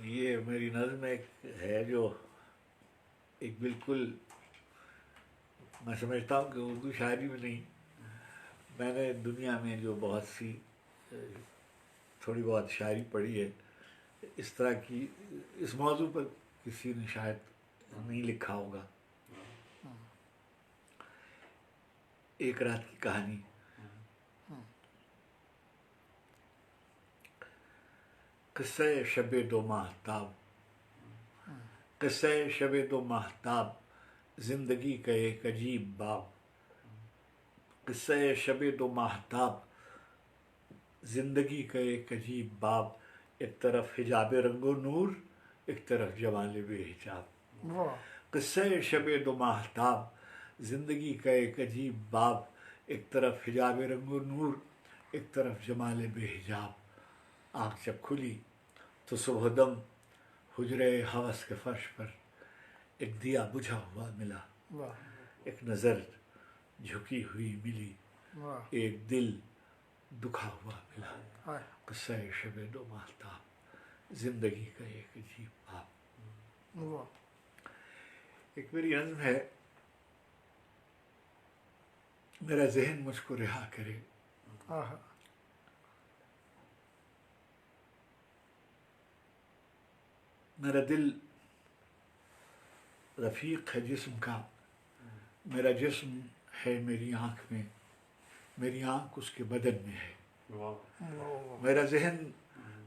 یہ میری نظم ایک ہے جو ایک بالکل میں سمجھتا ہوں کہ اردو شاعری میں نہیں، میں نے دنیا میں جو بہت سی تھوڑی بہت شاعری پڑھی ہے، اس طرح کی اس موضوع پر کسی نے شاید نہیں لکھا ہوگا. ایک رات کی کہانی. قصہ شب دو ماہتاب. قصہ شب دو ماہتاب، زندگی کا ایک عجیب باب. قصہ شب دو ماہتاب، زندگی کا ایک عجیب باب. ایک طرف حجاب رنگ و نور، ایک طرف جمال بے حجاب. قصہ شب دو ماہتاب، زندگی کا ایک عجیب باب. ایک طرف حجاب رنگ و نور، ایک طرف جمال بے حجاب. آنکھ جب کھلی تو صبح دم حجرے ہوس کے فرش پر ایک دیا بجھا ہوا ملا. ایک نظر جھکی ہوئی ملی، ایک دل دکھا ہوا ملا. قصہ شب دو ماہتاب، زندگی کا ایک عجیب باب. ایک میری نظم ہے، میرا ذہن مجھ کو رہا کرے. میرا دل رفیق ہے جسم کا، میرا جسم ہے میری آنکھ میں، میری آنکھ اس کے بدن میں ہے. میرا ذہن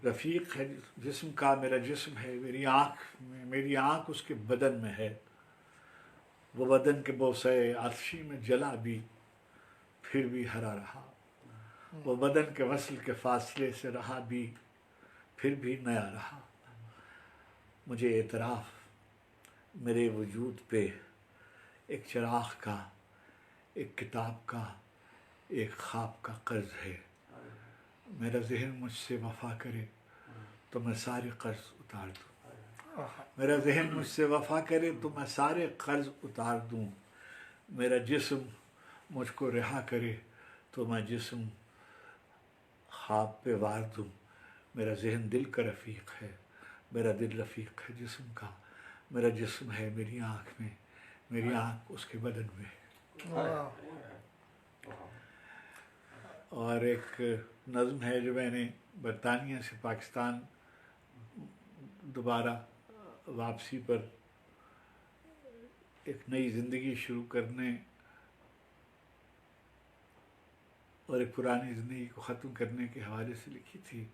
رفیق ہے جسم کا، میرا جسم ہے میری آنکھ میں، میری آنکھ اس کے بدن میں ہے. وہ بدن کے بوسے عطشی میں جلا بھی پھر بھی ہرا رہا. وہ بدن کے وصل کے فاصلے سے رہا بھی پھر بھی نیا رہا. مجھے اعتراف میرے وجود پہ ایک چراغ کا، ایک کتاب کا، ایک خواب کا قرض ہے. میرا ذہن مجھ سے وفا کرے تو میں سارے قرض اتار دوں. میرا ذہن مجھ سے وفا کرے تو میں سارے قرض اتار دوں. میرا جسم مجھ کو رہا کرے تو میں جسم خواب پہ وار دوں. میرا ذہن دل کا رفیق ہے، میرا دل رفیق ہے جسم کا. میرا جسم ہے میری آنکھ میں، میری آنکھ اس کے بدن میں. اور ایک نظم ہے جو میں نے برطانیہ سے پاکستان دوبارہ واپسی پر ایک نئی زندگی شروع کرنے اور ایک پرانی زندگی کو ختم کرنے کے حوالے سے لکھی تھی.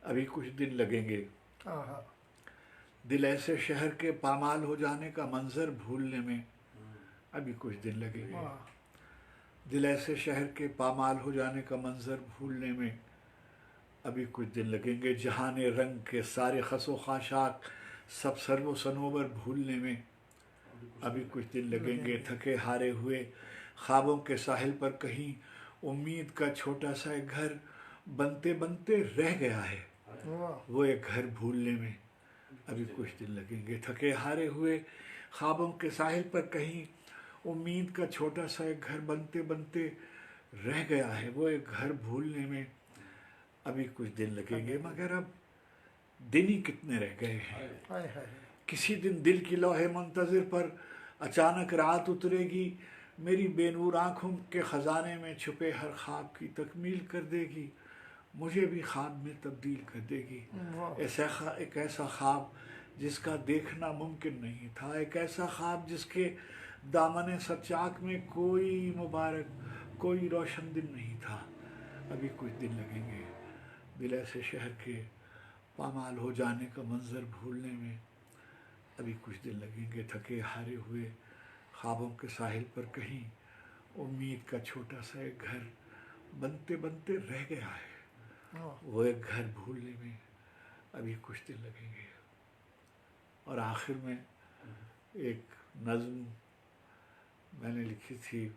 ابھی کچھ دن لگیں گے دل ایسے شہر کے پامال ہو جانے کا منظر بھولنے میں. ابھی کچھ دن لگیں گے دل ایسے شہر کے پامال ہو جانے کا منظر بھولنے میں. ابھی کچھ دن لگیں گے جہان رنگ کے سارے خس و خاشاک سب سر و سنوبر بھولنے میں. ابھی کچھ دن لگیں گے تھکے ہارے ہوئے خوابوں کے ساحل پر کہیں امید کا چھوٹا سا ایک گھر بنتے بنتے رہ گیا ہے وہ ایک گھر بھولنے میں. ابھی کچھ دن لگیں گے تھکے ہارے ہوئے خوابوں کے ساحل پر کہیں امید کا چھوٹا سا ایک گھر بنتے بنتے رہ گیا ہے وہ ایک گھر بھولنے میں. ابھی کچھ دن لگیں گے مگر اب دن ہی کتنے رہ گئے ہیں. کسی دن دل کی لوح منتظر پر اچانک رات اترے گی، میری بے نور آنکھوں کے خزانے میں چھپے ہر خواب کی تکمیل کر دے گی، مجھے بھی خواب میں تبدیل کر دے گی. ایک ایسا خواب جس کا دیکھنا ممکن نہیں تھا، ایک ایسا خواب جس کے دامن سچاک میں کوئی مبارک کوئی روشن دن نہیں تھا. ابھی کچھ دن لگیں گے دل ایسے شہر کے پامال ہو جانے کا منظر بھولنے میں. ابھی کچھ دن لگیں گے تھکے ہارے ہوئے خوابوں کے ساحل پر کہیں امید کا چھوٹا سا ایک گھر بنتے بنتے رہ گیا ہے وہ ایک گھر بھولنے میں. ابھی کچھ دن لگیں گے. اور آخر میں ایک نظم میں نے لکھی تھی،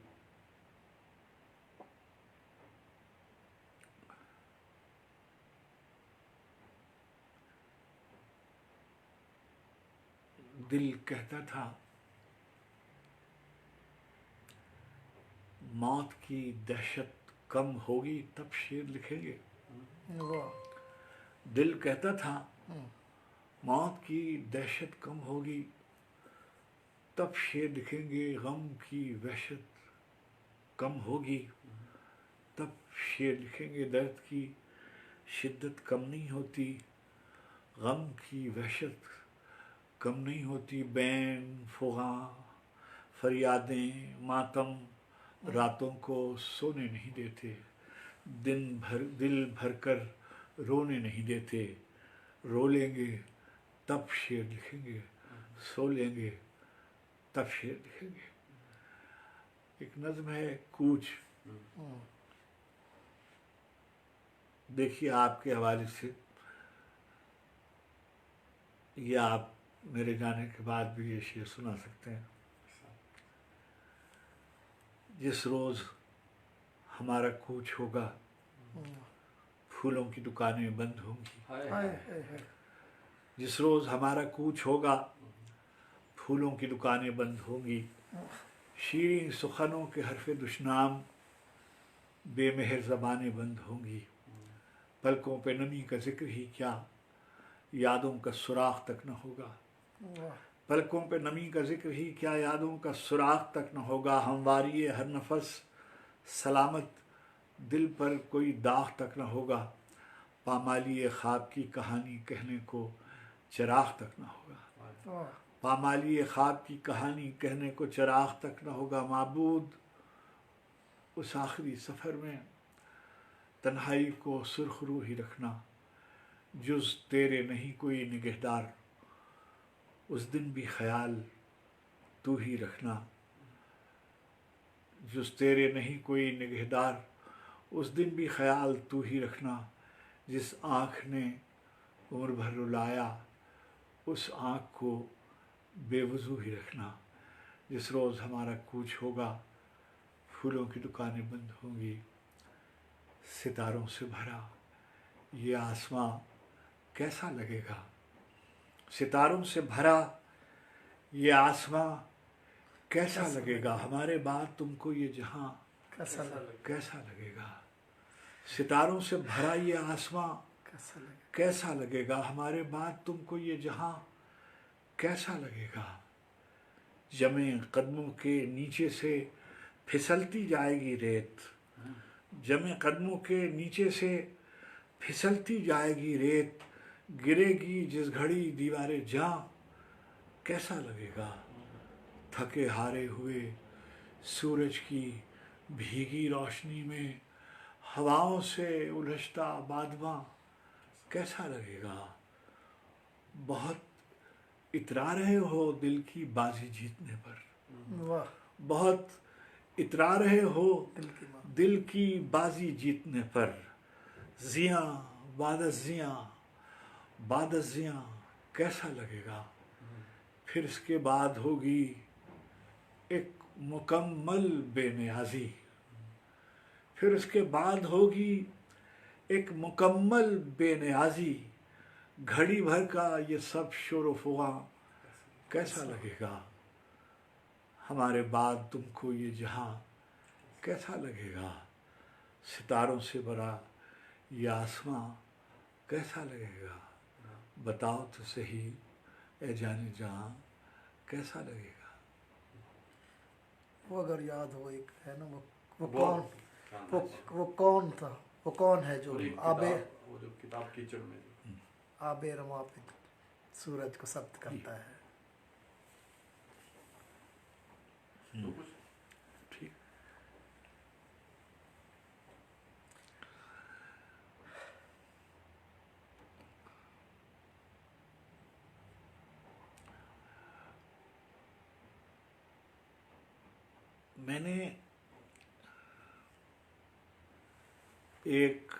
دل کہتا تھا موت کی دہشت کم ہوگی تب شعر لکھیں گے. دل کہتا تھا موت کی دہشت کم ہوگی، تب شعر لکھیں گے غم کی وحشت کم ہوگی، تب شعر لکھیں گے درد کی شدت کم نہیں ہوتی، غم کی وحشت کم نہیں ہوتی، بین فغاں فریادیں ماتم راتوں کو سونے نہیں دیتے، دل بھر کر رونے نہیں دیتے، رو لیں گے تب شعر لکھیں گے، سو لیں گے تب شعر لکھیں گے۔ ایک نظم ہے کوچ، دیکھیے آپ کے حوالے سے، یہ آپ میرے جانے کے بعد بھی یہ شعر سنا سکتے ہیں۔ جس روز ہمارا کوچ ہوگا پھولوں کی دکانیں بند ہوں گی، جس روز ہمارا کوچ ہوگا پھولوں کی دکانیں بند ہوں گی، شیریں سخنوں کے حرف دشنام بے مہر زبانیں بند ہوں گی، پلکوں پہ نمی کا ذکر ہی کیا یادوں کا سراغ تک نہ ہوگا، پلکوں پہ نمی کا ذکر ہی کیا یادوں کا سراغ تک نہ ہوگا، ہمواری ہر نفس سلامت دل پر کوئی داغ تک نہ ہوگا، پامالی خواب کی کہانی کہنے کو چراغ تک نہ ہوگا، پامالی خواب کی کہانی کہنے کو چراغ تک نہ ہوگا، معبود اس آخری سفر میں تنہائی کو سرخ رو ہی رکھنا، جز تیرے نہیں کوئی نگہدار، اس دن بھی خیال تو ہی رکھنا، جز تیرے نہیں کوئی نگہدار، اس دن بھی خیال تو ہی رکھنا، جس آنکھ نے عمر بھر رلایا اس آنکھ کو بے وضو ہی رکھنا، جس روز ہمارا کوچ ہوگا پھولوں کی دکانیں بند ہوں گی، ستاروں سے بھرا یہ آسماں کیسا لگے گا، ستاروں سے بھرا یہ آسماں کیسا لگے گا، ہمارے بعد تم کو یہ جہاں کیسا لگے گا، ستاروں سے بھرا یہ آسماں کیسا لگے گا، ہمارے بعد تم کو یہ جہاں کیسا لگے گا، جمے قدموں کے نیچے سے پھسلتی جائے گی ریت، جمے قدموں کے نیچے سے پھسلتی جائے گی ریت، گرے گی جس گھڑی دیوار جاں کیسا لگے گا، تھکے ہارے ہوئے سورج کی بھیگی روشنی میں ہواؤں سے الجھتا بادواں کیسا لگے گا، بہت اترا رہے ہو دل کی بازی جیتنے پر، بہت اترا رہے ہو دل کی بازی جیتنے پر، زیاں بعد از زیاں بعد از زیاں کیسا لگے گا، پھر اس کے بعد ہوگی ایک مکمل بے نیازی، پھر اس کے بعد ہوگی ایک مکمل بے نیازی، گھڑی بھر کا یہ سب شور و فغاں کیسا لگے گا، ہمارے بعد تم کو یہ جہاں کیسا لگے گا، ستاروں سے بھرا یہ آسماں کیسا لگے گا، بتاؤ تو صحیح اے جانے جہاں کیسا لگے گا۔ وہ اگر یاد ہو ایک ہے نا وہ کون تھا، وہ کون ہے جو کتاب کیچڑ میں آب رواں پہ سورج کو ثبت کرتا ہے، ٹھیک، میں نے ایک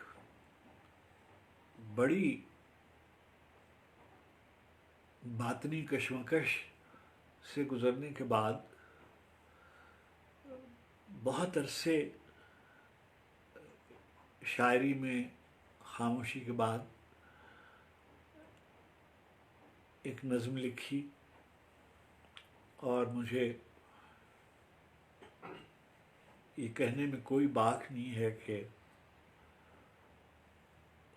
بڑی باطنی کشمکش سے گزرنے کے بعد بہت عرصے شاعری میں خاموشی کے بعد ایک نظم لکھی، اور مجھے یہ کہنے میں کوئی باک نہیں ہے کہ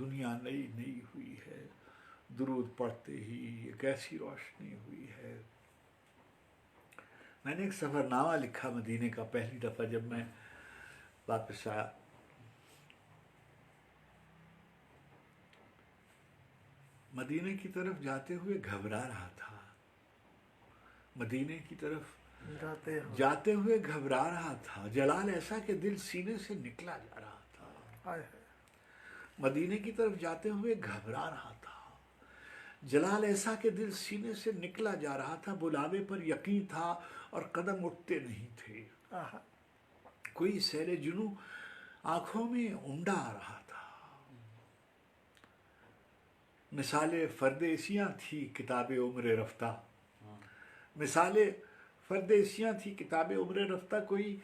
دنیا نئی نئی ہوئی ہے، درود پڑھتے ہی ایک ایسی روشنی ہوئی ہے۔ میں نے ایک سفر نامہ لکھا مدینے کا پہلی دفعہ جب میں واپس آیا۔ مدینے کی طرف جاتے ہوئے گھبرا رہا تھا، مدینے کی طرف جاتے ہوئے گھبرا رہا تھا، جلال ایسا کہ دل سینے سے نکلا جا رہا تھا۔ مدینے کی طرف جاتے ہوئے گھبرا رہا تھا، جلال ایسا کہ دل سینے سے نکلا جا رہا تھا، بلاوے پر یقین تھا اور قدم اٹھتے نہیں تھے، کوئی سیل جنوں آنکھوں میں امڈا آ رہا تھا۔ مثالیں فردیسیاں تھی کتاب عمر رفتہ، مثالیں فردیسیاں تھی کتاب عمر رفتہ، کوئی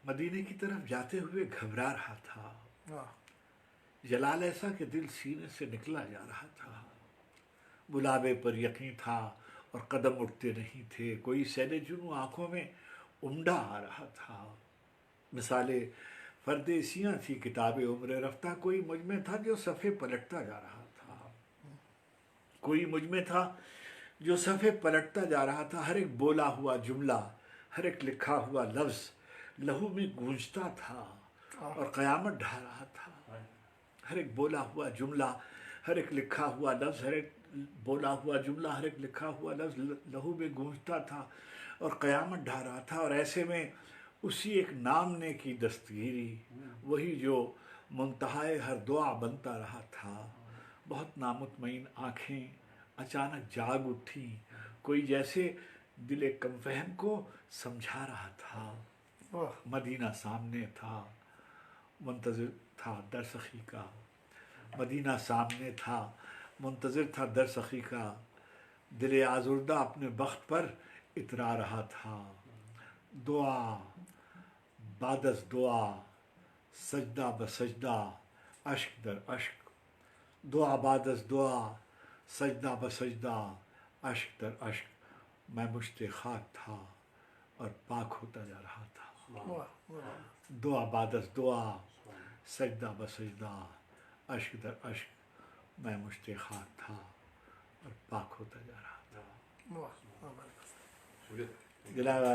مدینے کی طرف جاتے ہوئے گھبرا رہا تھا، جلال ایسا کہ دل سینے سے نکلا جا رہا تھا، بلاوے پر یقین تھا اور قدم اٹھتے نہیں تھے، کوئی سیل جنوں آنکھوں میں امڈا آ رہا تھا۔ مثالیں فردیسیاں تھی کتاب عمر رفتہ، کوئی مجھ میں تھا جو صفحے پلٹتا جا رہا تھا، کوئی مجھ میں تھا جو صفحے پلٹتا جا رہا تھا، ہر ایک بولا ہوا جملہ، ہر ایک لکھا ہوا لفظ لہو میں گونجتا تھا اور قیامت ڈھا رہا تھا۔ ہر ایک بولا ہوا جملہ، ہر ایک لکھا ہوا لفظ، ہر ایک بولا ہوا جملہ، ہر ایک لکھا ہوا لفظ لہو میں گونجتا تھا اور قیامت ڈھا رہا تھا، اور ایسے میں اسی ایک نام نے کی دستگیری، وہی جو منتہائے ہر دعا بنتا رہا تھا۔ بہت نامطمئن آنکھیں اچانک جاگ اٹھی، کوئی جیسے دل کم فہم کو سمجھا رہا تھا۔ مدینہ سامنے تھا، منتظر تھا در سخی کا، مدینہ سامنے تھا، منتظر تھا در سخی کا، دل آزردہ اپنے بخت پر اترا رہا تھا۔ دعا بعد از دعا، سجدہ بسجدہ، اشک در اشک، دعا بعد از دعا، سجدہ بسجدہ، اشک در اشک، میں مشت خاک تھا اور پاک ہوتا جا رہا تھا۔ دعا بعد از دعا، سجدہ بسجدہ، اشک در اشک، میں مشت خاک تھا اور پاک ہوتا جا رہا تھا۔